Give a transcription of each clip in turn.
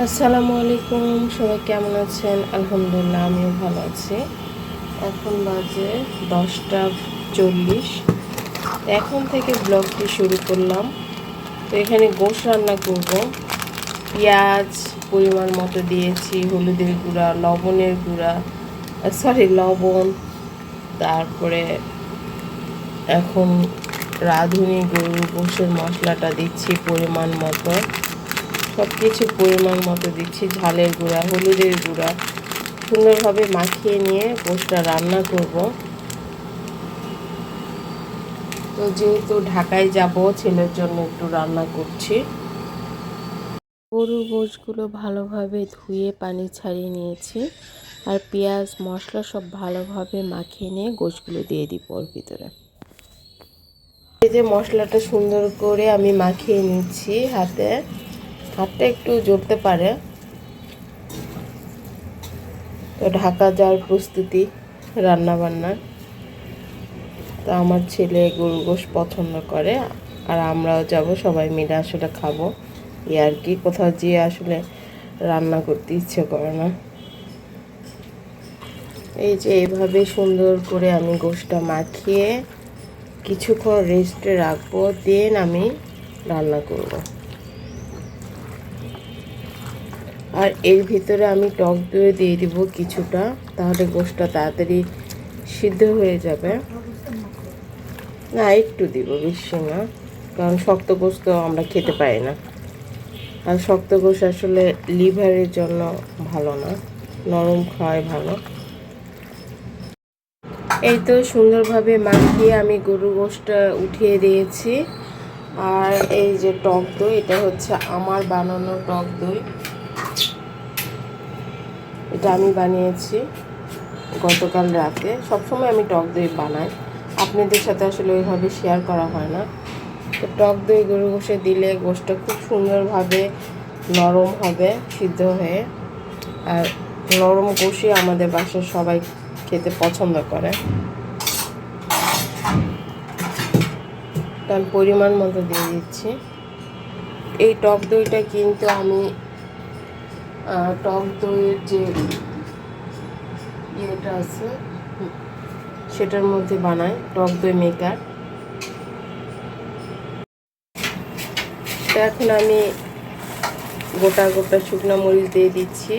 আসসালামু আলাইকুম, সবাই কেমন আছেন? আলহামদুলিল্লাহ, আমিও ভালো আছি। এখন বাজে 10টা 40। এখন থেকে ব্লগটি শুরু করলাম। তো এখানে গোশ রান্না করব। পেঁয়াজ পরিমাণ মতো দিয়েছি, হলুদের গুঁড়া, লবণের গুঁড়া, লবণ। তারপরে এখন রাঁধুনি গরুর গোশের মশলাটা দিচ্ছি পরিমাণ মতো। সব কিছু পরিমাণ মতো দিচ্ছি, ঝালের গুঁড়া, হলুদের গুঁড়া। সুন্দরভাবে মাখিয়ে নিয়ে গোশটা রান্না করব। তো যেহেতু ঢাকায় যাব, ছেলের জন্য একটু রান্না করছি। গরুর গোশগুলো ভালোভাবে ধুয়ে পানি ছাড়িয়ে নিয়েছি, আর পেঁয়াজ মশলা সব ভালোভাবে মাখিয়ে নিয়ে গোশগুলো দিয়ে দিব ওর ভিতরে। এই যে মশলাটা সুন্দর করে আমি মাখিয়ে নিচ্ছি হাতটা একটু জ্বলতে পারে। তো ঢাকা যাওয়ার প্রস্তুতি রান্না বান্নার। তো আমার ছেলে গরুর গোশ পছন্দ করে, আর আমরাও যাব, সবাই মিলে আসলে খাবো। আর কি, কোথাও যেয়ে আসলে রান্না করতে ইচ্ছে করে না। এই যে এইভাবে সুন্দর করে আমি গোশটা মাখিয়ে কিছুক্ষণ রেস্টে রাখবো, দেন আমি রান্না করব। আর এর ভিতরে আমি টক দই দিয়ে দিব কিছুটা, তাহলে গোশটা তাড়াতাড়ি সিদ্ধ হয়ে যাবে। না, একটু দিব, বেশি না, কারণ শক্ত গোশত আমরা খেতে পারি না। আর শক্ত গোশ আসলে লিভারের জন্য ভালো না, নরম খাওয়াই ভালো। এই তো সুন্দরভাবে মাখিয়ে আমি গরুর গোশটা উঠিয়ে দিয়েছি। আর এই যে টক দই, এটা হচ্ছে আমার বানানো টক দই। এটা আমি বানিয়েছি গতকাল রাতে। সবসময় আমি টক দই বানাই, আপনাদের সাথে আসলে ওইভাবে শেয়ার করা হয় না। তো টক দই গরুর গোশে দিলে গোশটা খুব সুন্দরভাবে নরম হবে সিদ্ধ হয়ে। আর নরম গোশই আমাদের বাসার সবাই খেতে পছন্দ করে। আমি পরিমাণ মতো দিয়ে দিচ্ছি। এই টক দইটা কিন্তু আমি টক দইয়ের যে ইয়েটা আছে সেটার মধ্যে বানাই, টক দই মেকার। তো এখন আমি গোটা গোটা শুকনো মরিচ দিয়ে দিচ্ছি,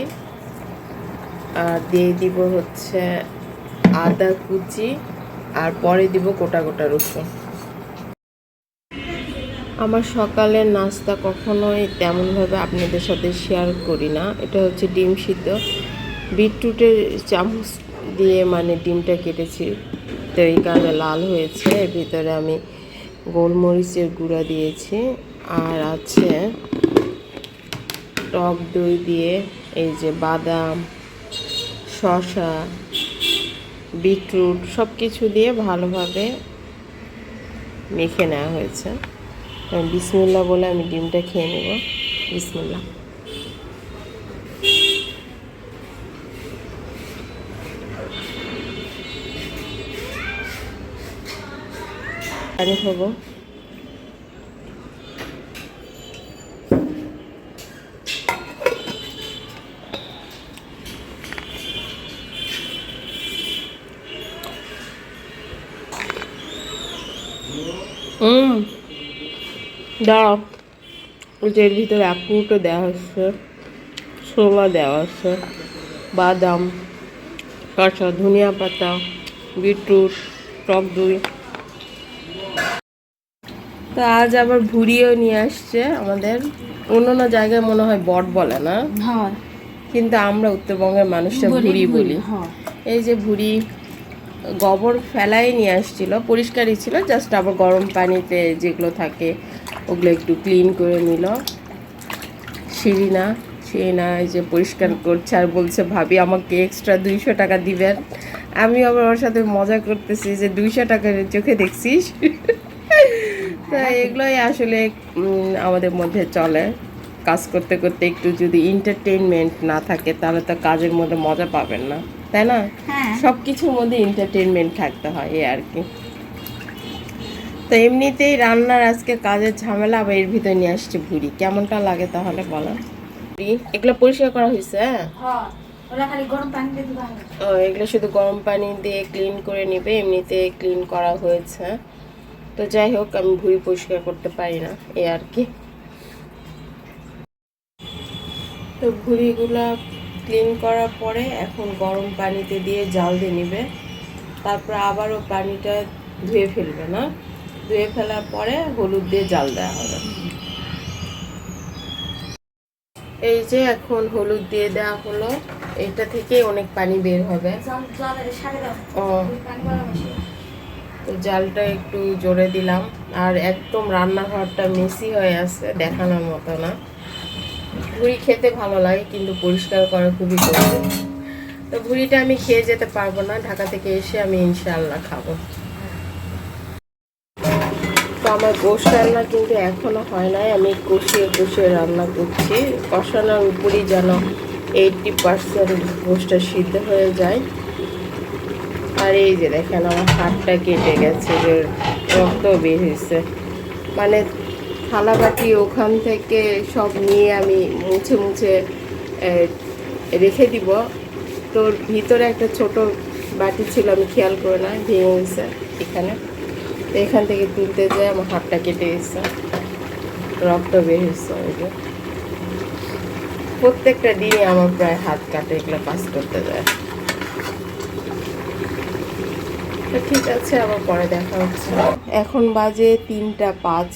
আর দিয়ে দিব হচ্ছে আদা কুচি, আর পরে দিব গোটা গোটা রসুন। আমার সকালের নাস্তা কখনোই তেমনভাবে আপনাদের সাথে শেয়ার করি না। এটা হচ্ছে ডিম সিদ্ধ, বিটরুটের চামচ দিয়ে মানে ডিমটা কেটেছি, তো এই কারণে লাল হয়েছে। এর ভিতরে আমি গোলমরিচের গুঁড়া দিয়েছি, আর আছে টক দই দিয়ে এই যে বাদাম, শসা, বিটরুট সব কিছু দিয়ে ভালোভাবে মেখে নেওয়া হয়েছে। বিসমিল্লাহ বলে আমি ডিমটা খেয়ে নেব। বিসমিল্লাহ। পানি খাবো। দাঁড়াও, ওই যে এর ভিতরে আখরোটও দেওয়া হচ্ছে, ছোলা দেওয়া আছে, বাদাম, শসা, ধনিয়া পাতা, বিটরুট, টক দই। তো আজ আবার ভুড়িও নিয়ে আসছে আমাদের। অন্য জায়গায় মনে হয় বট বলে না, কিন্তু আমরা উত্তরবঙ্গের মানুষটা ভুড়ি বলি। এই যে ভুড়ি গোবর ফেলাই নিয়ে আসছিল, পরিষ্কারই ছিল, জাস্ট আবার গরম পানিতে যেগুলো থাকে ওগুলো একটু ক্লিন করে নিল। শিরিনা এই যে পরিষ্কার করছে, আর বলছে ভাবি আমাকে এক্সট্রা 200 টাকা দিবেন। আমি আবার ওর সাথে মজা করতেছি যে 200 টাকার চোখে দেখছিস। তো এগুলোই আসলে আমাদের মধ্যে চলে। কাজ করতে করতে একটু যদি এন্টারটেইনমেন্ট না থাকে তাহলে তো কাজের মধ্যে মজা পাবেন না, তাই না? সব কিছুর মধ্যে এন্টারটেইনমেন্ট থাকতে হয়, এই আর কি। তো এমনিতেই রান্নার আজকে কাজের ঝামেলা, আবার এর ভিতরে নিয়ে আসছে ভুড়ি। কেমনটা লাগে তাহলে বলো? এগুলো পরিষ্কার করা হয়েছে? হ্যাঁ, ওরা খালি গরম পানি দিয়ে দিবা। ও, এগুলো শুধু গরম পানি দিয়ে ক্লিন করে নিবে, এমনিতে ক্লিন করা হয়েছে। তো যাই হোক, আমি ভুঁড়ি পরিষ্কার করতে পারি না, এই আর কি। তো ভুঁড়িগুলা ক্লিন করার পরে এখন গরম পানিতে দিয়ে জাল দিয়ে নিবে, তারপর আবারও পানিটা ধুয়ে ফেলবে না, ধুয়ে ফেলার পরে হলুদ দিয়ে জাল দেওয়া হবে। এই যে এখন হলুদ দিয়ে দেওয়া হলো, এটা থেকে অনেক পানি বের হবে। ও, তো জালটা একটু জোরে দিলাম। আর একদম রান্নাঘরটা মেসি হয়ে আছে, দেখানোর মতো না। ভুঁড়ি খেতে ভালো লাগে কিন্তু পরিষ্কার করা খুবই কঠিন। তো ভুঁড়িটা আমি খেয়ে যেতে পারবো না, ঢাকা থেকে এসে আমি ইনশাআল্লাহ খাবো। তো আমার গোশত রান্না কিন্তু এখনো হয় নাই, আমি কষিয়ে কষিয়ে রান্না করছি। কষানোর উপরই যেন 80% গোশতটা সিদ্ধ হয়ে যায়। আর এই যে দেখেন, আমার হাতটা কেটে গেছে, যে রক্ত বের হয়েছে। মানে থালা বাটি ওখান থেকে সব নিয়ে আমি মুছে মুছে রেখে দিব। তোর ভিতরে একটা ছোট বাটি ছিল, আমি খেয়াল করে না, ভেঙে গেছে এখানে। তো এখান থেকে তুলতে যেয়ে আমার হাতটা কেটে গেছে, রক্ত বের হয়েছে। ওই যে প্রত্যেকটা দিনই আমার প্রায় হাত কাটে এগুলো কাজ করতে যায়। তো ঠিক আছে, আবার পরে দেখা হচ্ছে। এখন বাজে 3টা 5।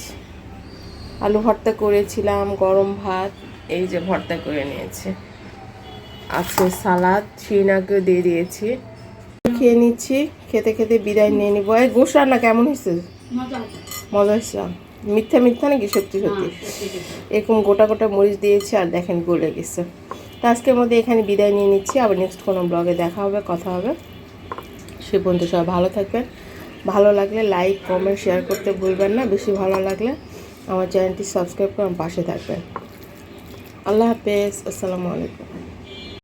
আলু ভর্তা করেছিলাম, গরম ভাত, এই যে ভর্তা করে নিয়েছি, আছে সালাদ, শিনাকেও দিয়ে দিয়েছি। খেয়ে নিচ্ছি, খেতে খেতে বিদায় নিয়ে নিবো। এই গোশ রান্না কেমন হয়েছে? মজা হয়েছে? মিথ্যা মিথ্যা নাকি সত্যি সত্যি? এরকম গোটা গোটা মরিচ দিয়েছি, আর দেখেন গলে গেছে। তো আজকের মধ্যে এখানে বিদায় নিয়ে নিচ্ছি, আবার নেক্সট কোনো ব্লগে দেখা হবে, কথা হবে। সে পর্যন্ত সবাই ভালো থাকবেন। ভালো লাগলে লাইক কমেন্ট শেয়ার করতে ভুলবেন না। বেশি ভালো লাগলে আমার চ্যানেলটি সাবস্ক্রাইব করে আমার পাশে থাকবেন। আল্লাহ হাফেজ, আসসালামু আলাইকুম।